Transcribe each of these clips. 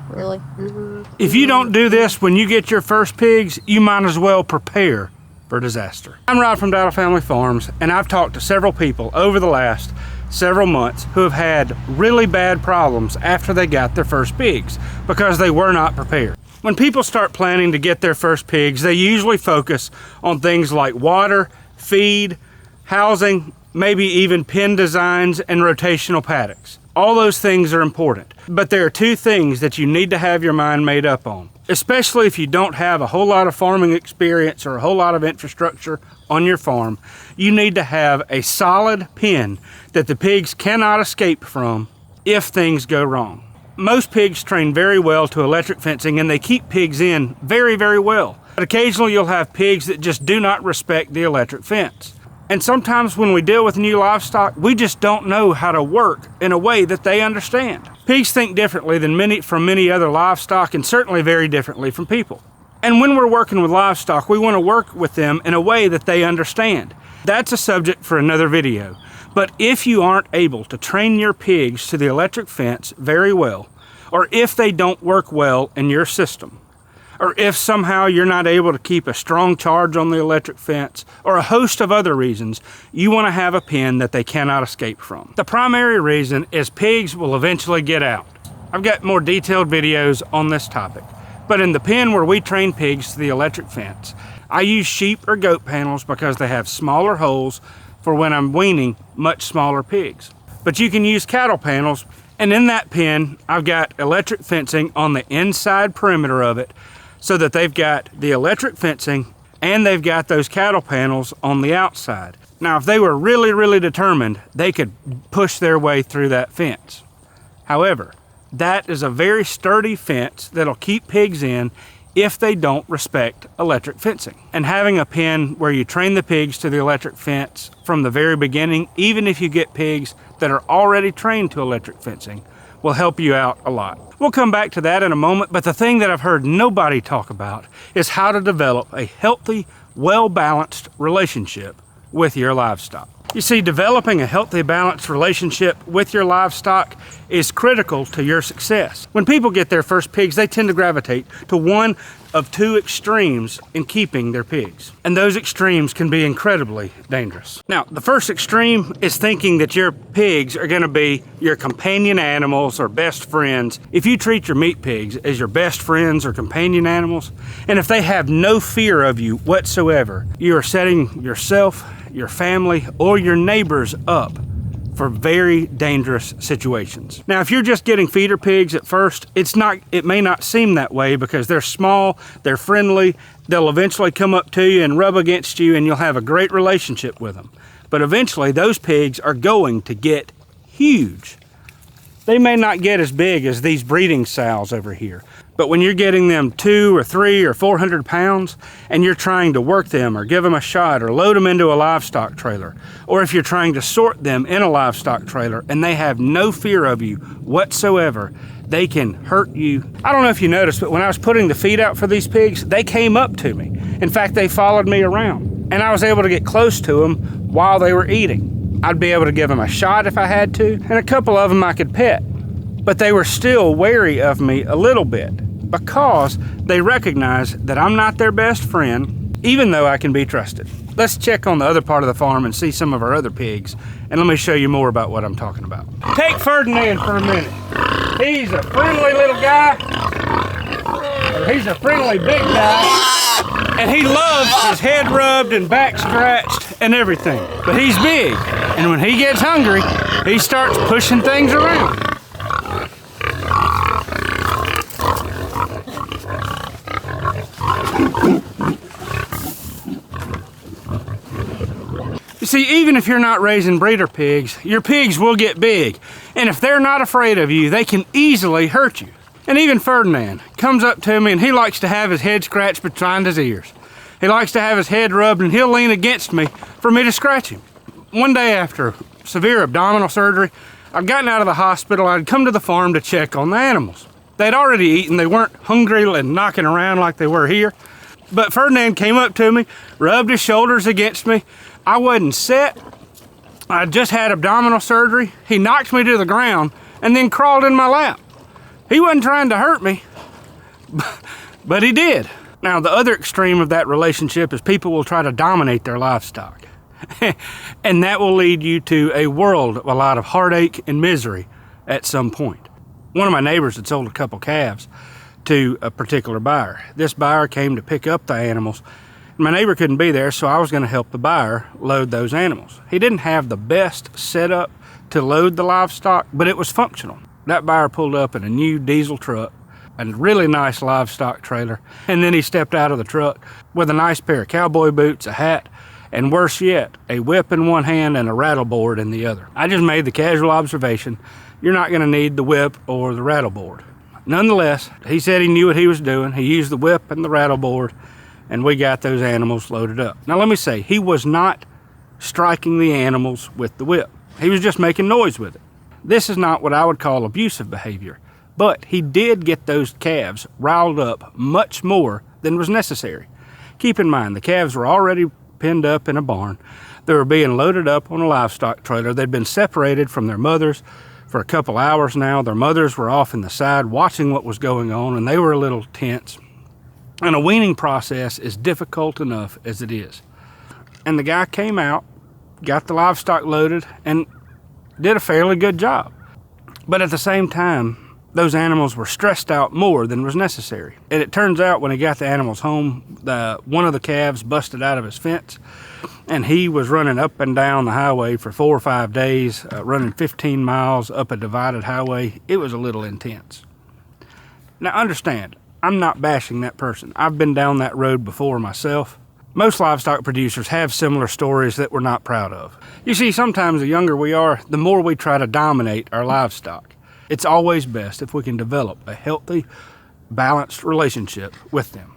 Really? If you don't do this when you get your first pigs, you might as well prepare for disaster. I'm Rod from Dowdle Family Farms, and I've talked to several people over the last several months who have had really bad problems after they got their first pigs because they were not prepared. When people start planning to get their first pigs, they usually focus on things like water, feed, housing, maybe even pen designs and rotational paddocks. All those things are important, but there are two things that you need to have your mind made up on, especially if you don't have a whole lot of farming experience or a whole lot of infrastructure on your farm. You need to have a solid pen that the pigs cannot escape from if things go wrong. Most pigs train very well to electric fencing, and they keep pigs in very, very well. But occasionally you'll have pigs that just do not respect the electric fence. And sometimes when we deal with new livestock, we just don't know how to work in a way that they understand. Pigs think differently than many other livestock, and certainly very differently from people. And when we're working with livestock, we want to work with them in a way that they understand. That's a subject for another video. But if you aren't able to train your pigs to the electric fence very well, or if they don't work well in your system, or if somehow you're not able to keep a strong charge on the electric fence, or a host of other reasons, you want to have a pen that they cannot escape from. The primary reason is pigs will eventually get out. I've got more detailed videos on this topic, but in the pen where we train pigs to the electric fence, I use sheep or goat panels because they have smaller holes for when I'm weaning much smaller pigs. But you can use cattle panels, and in that pen, I've got electric fencing on the inside perimeter of it, so that they've got the electric fencing and they've got those cattle panels on the outside. Now, if they were really, really determined, they could push their way through that fence. However, that is a very sturdy fence that'll keep pigs in if they don't respect electric fencing. And having a pen where you train the pigs to the electric fence from the very beginning, even if you get pigs that are already trained to electric fencing, will help you out a lot. We'll come back to that in a moment, but the thing that I've heard nobody talk about is how to develop a healthy, well-balanced relationship with your livestock. You see, developing a healthy, balanced relationship with your livestock is critical to your success. When people get their first pigs, they tend to gravitate to one of two extremes in keeping their pigs. And those extremes can be incredibly dangerous. Now, the first extreme is thinking that your pigs are gonna be your companion animals or best friends. If you treat your meat pigs as your best friends or companion animals, and if they have no fear of you whatsoever, you are setting yourself, your family, or your neighbors up for very dangerous situations. Now, if you're just getting feeder pigs at first, it may not seem that way because they're small, they're friendly, they'll eventually come up to you and rub against you and you'll have a great relationship with them. But eventually those pigs are going to get huge. They may not get as big as these breeding sows over here, but when you're getting them 200 or 300 or 400 pounds and you're trying to work them or give them a shot or load them into a livestock trailer, or if you're trying to sort them in a livestock trailer and they have no fear of you whatsoever, they can hurt you. I don't know if you noticed, but when I was putting the feed out for these pigs, they came up to me. In fact, they followed me around and I was able to get close to them while they were eating. I'd be able to give them a shot if I had to, and a couple of them I could pet. But they were still wary of me a little bit because they recognize that I'm not their best friend, even though I can be trusted. Let's check on the other part of the farm and see some of our other pigs, and let me show you more about what I'm talking about. Take Ferdinand for a minute. He's a friendly little guy. He's a friendly big guy, and he loves his head rubbed and back scratched and everything. But he's big, and when he gets hungry, he starts pushing things around. You see, even if you're not raising breeder pigs, your pigs will get big. And if they're not afraid of you, they can easily hurt you. And even Ferdinand comes up to me and he likes to have his head scratched behind his ears. He likes to have his head rubbed and he'll lean against me for me to scratch him. One day after severe abdominal surgery, I'd gotten out of the hospital. I'd come to the farm to check on the animals. They'd already eaten. They weren't hungry and knocking around like they were here. But Ferdinand came up to me, rubbed his shoulders against me. I wasn't set. I just had abdominal surgery. He knocked me to the ground and then crawled in my lap. He wasn't trying to hurt me, but he did. Now, the other extreme of that relationship is people will try to dominate their livestock. And that will lead you to a world of a lot of heartache and misery at some point. One of my neighbors had sold a couple calves to a particular buyer. This buyer came to pick up the animals. My neighbor couldn't be there, so I was going to help the buyer load those animals. He didn't have the best setup to load the livestock, but it was functional. That buyer pulled up in a new diesel truck, a really nice livestock trailer, and then he stepped out of the truck with a nice pair of cowboy boots, a hat, and worse yet, a whip in one hand and a rattle board in the other. I just made the casual observation, you're not going to need the whip or the rattle board. Nonetheless, he said he knew what he was doing. He used the whip and the rattle board, and we got those animals loaded up. Now let me say, he was not striking the animals with the whip. He was just making noise with it. This is not what I would call abusive behavior, but he did get those calves riled up much more than was necessary. Keep in mind, the calves were already pinned up in a barn. They were being loaded up on a livestock trailer. They'd been separated from their mothers for a couple hours now. Their mothers were off in the side watching what was going on, and they were a little tense. And a weaning process is difficult enough as it is. And the guy came out, got the livestock loaded, and did a fairly good job. But at the same time, those animals were stressed out more than was necessary. And it turns out when he got the animals home, one of the calves busted out of his fence, and he was running up and down the highway for 4 or 5 days, running 15 miles up a divided highway. It was a little intense. Now understand, I'm not bashing that person. I've been down that road before myself. Most livestock producers have similar stories that we're not proud of. You see, sometimes the younger we are, the more we try to dominate our livestock. It's always best if we can develop a healthy, balanced relationship with them.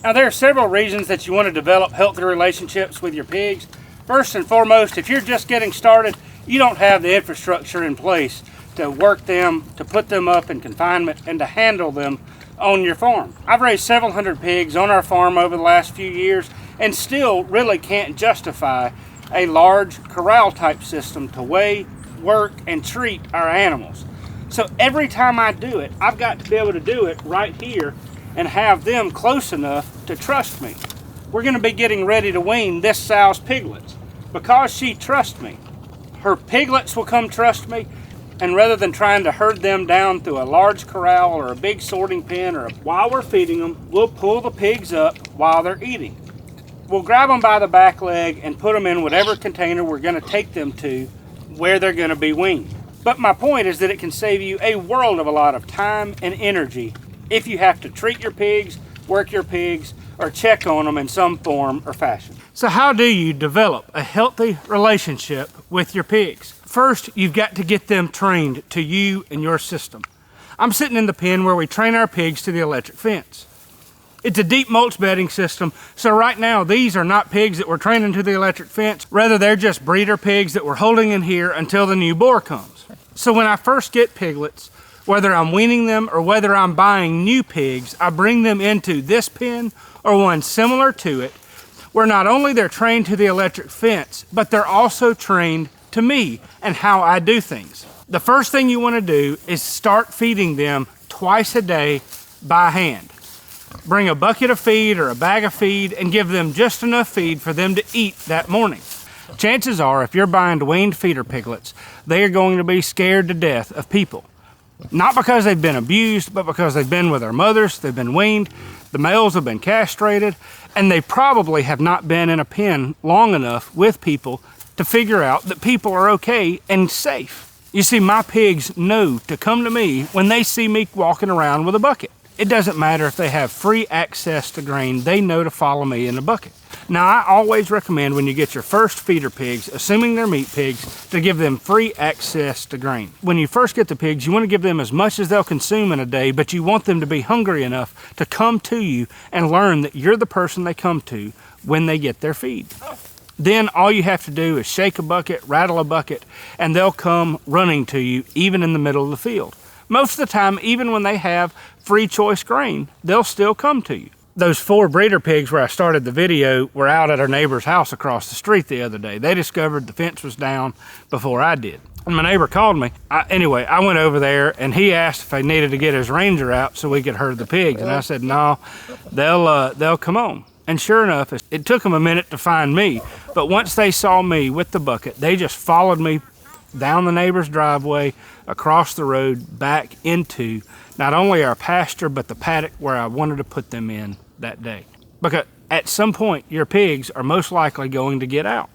Now, there are several reasons that you want to develop healthy relationships with your pigs. First and foremost, if you're just getting started, you don't have the infrastructure in place to work them, to put them up in confinement, and to handle them on your farm. I've raised several hundred pigs on our farm over the last few years and still really can't justify a large corral type system to weigh, work, and treat our animals. So every time I do it, I've got to be able to do it right here and have them close enough to trust me. We're going to be getting ready to wean this sow's piglets. Because she trusts me, her piglets will come trust me, and rather than trying to herd them down through a large corral or a big sorting pen, or while we're feeding them, we'll pull the pigs up while they're eating. We'll grab them by the back leg and put them in whatever container we're going to take them to where they're going to be weaned. But my point is that it can save you a world of a lot of time and energy if you have to treat your pigs, work your pigs, or check on them in some form or fashion. So how do you develop a healthy relationship with your pigs? First, you've got to get them trained to you and your system. I'm sitting in the pen where we train our pigs to the electric fence. It's a deep mulch bedding system, so right now these are not pigs that we're training to the electric fence. Rather, they're just breeder pigs that we're holding in here until the new boar comes. So when I first get piglets, whether I'm weaning them or whether I'm buying new pigs, I bring them into this pen or one similar to it, where not only they're trained to the electric fence, but they're also trained to me and how I do things. The first thing you want to do is start feeding them twice a day by hand. Bring a bucket of feed or a bag of feed and give them just enough feed for them to eat that morning. Chances are, if you're buying weaned feeder piglets, they are going to be scared to death of people. Not because they've been abused, but because they've been with their mothers, they've been weaned, the males have been castrated, and they probably have not been in a pen long enough with people to figure out that people are okay and safe. You see, my pigs know to come to me when they see me walking around with a bucket. It doesn't matter if they have free access to grain, they know to follow me in a bucket. Now, I always recommend when you get your first feeder pigs, assuming they're meat pigs, to give them free access to grain. When you first get the pigs, you want to give them as much as they'll consume in a day, but you want them to be hungry enough to come to you and learn that you're the person they come to when they get their feed. Then all you have to do is shake a bucket, rattle a bucket, and they'll come running to you even in the middle of the field. Most of the time, even when they have free choice grain, they'll still come to you. Those 4 breeder pigs where I started the video were out at our neighbor's house across the street the other day. They discovered the fence was down before I did. And my neighbor called me. Anyway, I went over there and he asked if I needed to get his ranger out so we could herd the pigs. And I said, no, they'll come on. And sure enough, it took them a minute to find me. But once they saw me with the bucket, they just followed me down the neighbor's driveway, across the road, back into not only our pasture, but the paddock where I wanted to put them in that day. Because at some point, your pigs are most likely going to get out.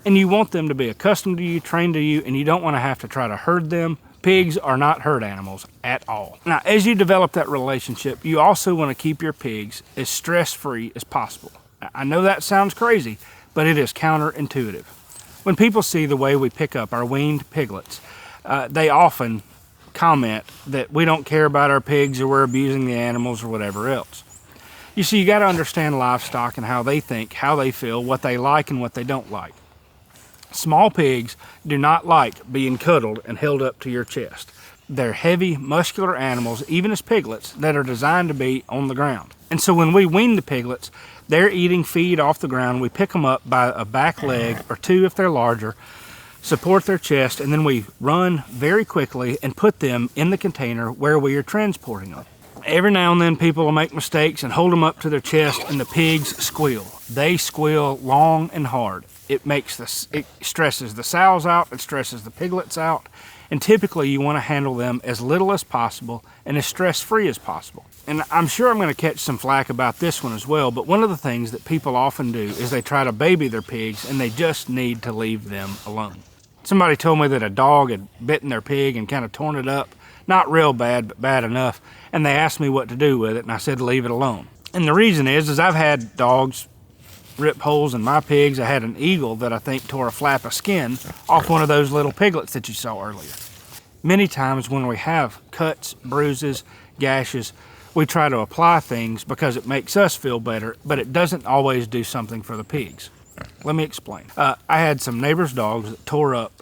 And you want them to be accustomed to you, trained to you, and you don't want to have to try to herd them. Pigs are not herd animals at all. Now, as you develop that relationship, you also want to keep your pigs as stress-free as possible. I know that sounds crazy, but it is counterintuitive. When people see the way we pick up our weaned piglets, they often comment that we don't care about our pigs or we're abusing the animals or whatever else. You see, you got to understand livestock and how they think, how they feel, what they like and what they don't like. Small pigs do not like being cuddled and held up to your chest. They're heavy, muscular animals, even as piglets, that are designed to be on the ground. And so when we wean the piglets, they're eating feed off the ground. We pick them up by a back leg or 2 if they're larger, support their chest, and then we run very quickly and put them in the container where we are transporting them. Every now and then people will make mistakes and hold them up to their chest and the pigs squeal. They squeal long and hard. It stresses the sows out, it stresses the piglets out, and typically you want to handle them as little as possible and as stress-free as possible. And I'm sure I'm going to catch some flack about this one as well, but one of the things that people often do is they try to baby their pigs and they just need to leave them alone. Somebody told me that a dog had bitten their pig and kind of torn it up. Not real bad, but bad enough. And they asked me what to do with it, and I said leave it alone. And the reason is I've had dogs rip holes in my pigs. I had an eagle that I think tore a flap of skin off one of those little piglets that you saw earlier. Many times when we have cuts, bruises, gashes, we try to apply things because it makes us feel better, but it doesn't always do something for the pigs. Let me explain. I had some neighbors' dogs that tore up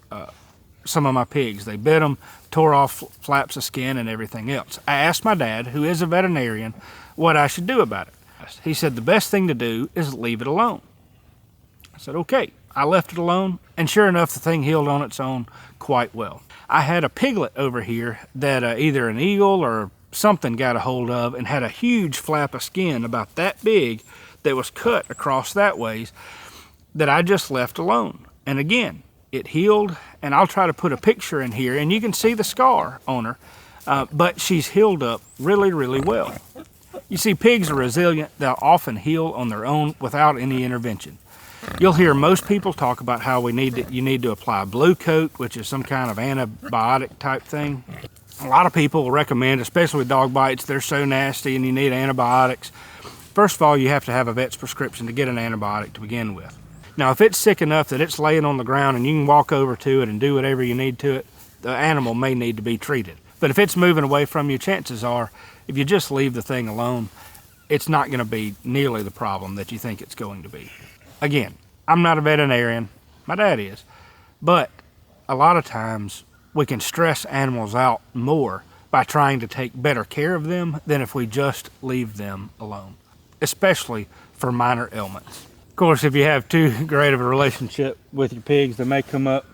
some of my pigs. They bit them, tore off flaps of skin and everything else. I asked my dad, who is a veterinarian, what I should do about it. He said the best thing to do is leave it alone. I said, okay. I left it alone, and sure enough, the thing healed on its own quite well. I had a piglet over here that either an eagle or something got a hold of and had a huge flap of skin about that big that was cut across that ways that I just left alone. And again, it healed, and I'll try to put a picture in here, and you can see the scar on her, but she's healed up really, really well. You see, pigs are resilient. They'll often heal on their own without any intervention. You'll hear most people talk about how you need to apply blue coat, which is some kind of antibiotic type thing. A lot of people will recommend, especially with dog bites, they're so nasty and you need antibiotics. First of all, you have to have a vet's prescription to get an antibiotic to begin with. Now, if it's sick enough that it's laying on the ground and you can walk over to it and do whatever you need to it, the animal may need to be treated. But if it's moving away from you, chances are, if you just leave the thing alone, it's not going to be nearly the problem that you think it's going to be. Again, I'm not a veterinarian, my dad is, but a lot of times we can stress animals out more by trying to take better care of them than if we just leave them alone, especially for minor ailments. Of course, if you have too great of a relationship with your pigs, they may come up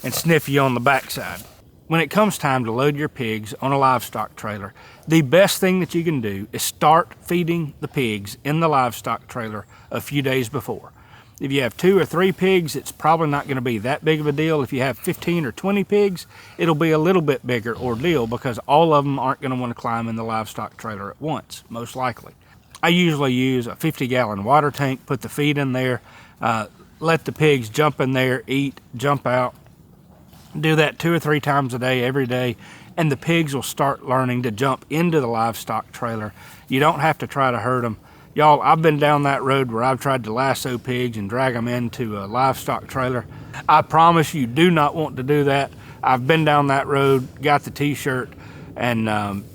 and sniff you on the backside. When it comes time to load your pigs on a livestock trailer, the best thing that you can do is start feeding the pigs in the livestock trailer a few days before. If you have 2 or 3 pigs, it's probably not going to be that big of a deal. If you have 15 or 20 pigs, it'll be a little bit bigger ordeal because all of them aren't going to want to climb in the livestock trailer at once, most likely. I usually use a 50-gallon water tank, put the feed in there, let the pigs jump in there, eat, jump out. Do that 2 or 3 times a day, every day, and the pigs will start learning to jump into the livestock trailer. You don't have to try to herd them. Y'all, I've been down that road where I've tried to lasso pigs and drag them into a livestock trailer. I promise you do not want to do that. I've been down that road, got the t-shirt, and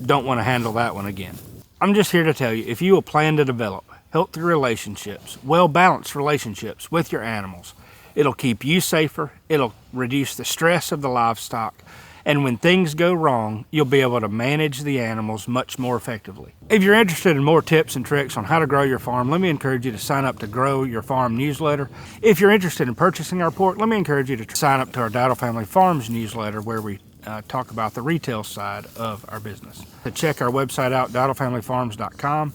don't want to handle that one again. I'm just here to tell you, if you will plan to develop healthy relationships, well-balanced relationships with your animals, it'll keep you safer, it'll reduce the stress of the livestock, And when things go wrong, you'll be able to manage the animals much more effectively. If you're interested in more tips and tricks on how to grow your farm, let me encourage you to sign up to Grow Your Farm newsletter. If you're interested in purchasing our pork, let me encourage you to sign up to our Dowdle Family Farms newsletter, where we talk about the retail side of our business. To check our website out, dowdlefamilyfarms.com.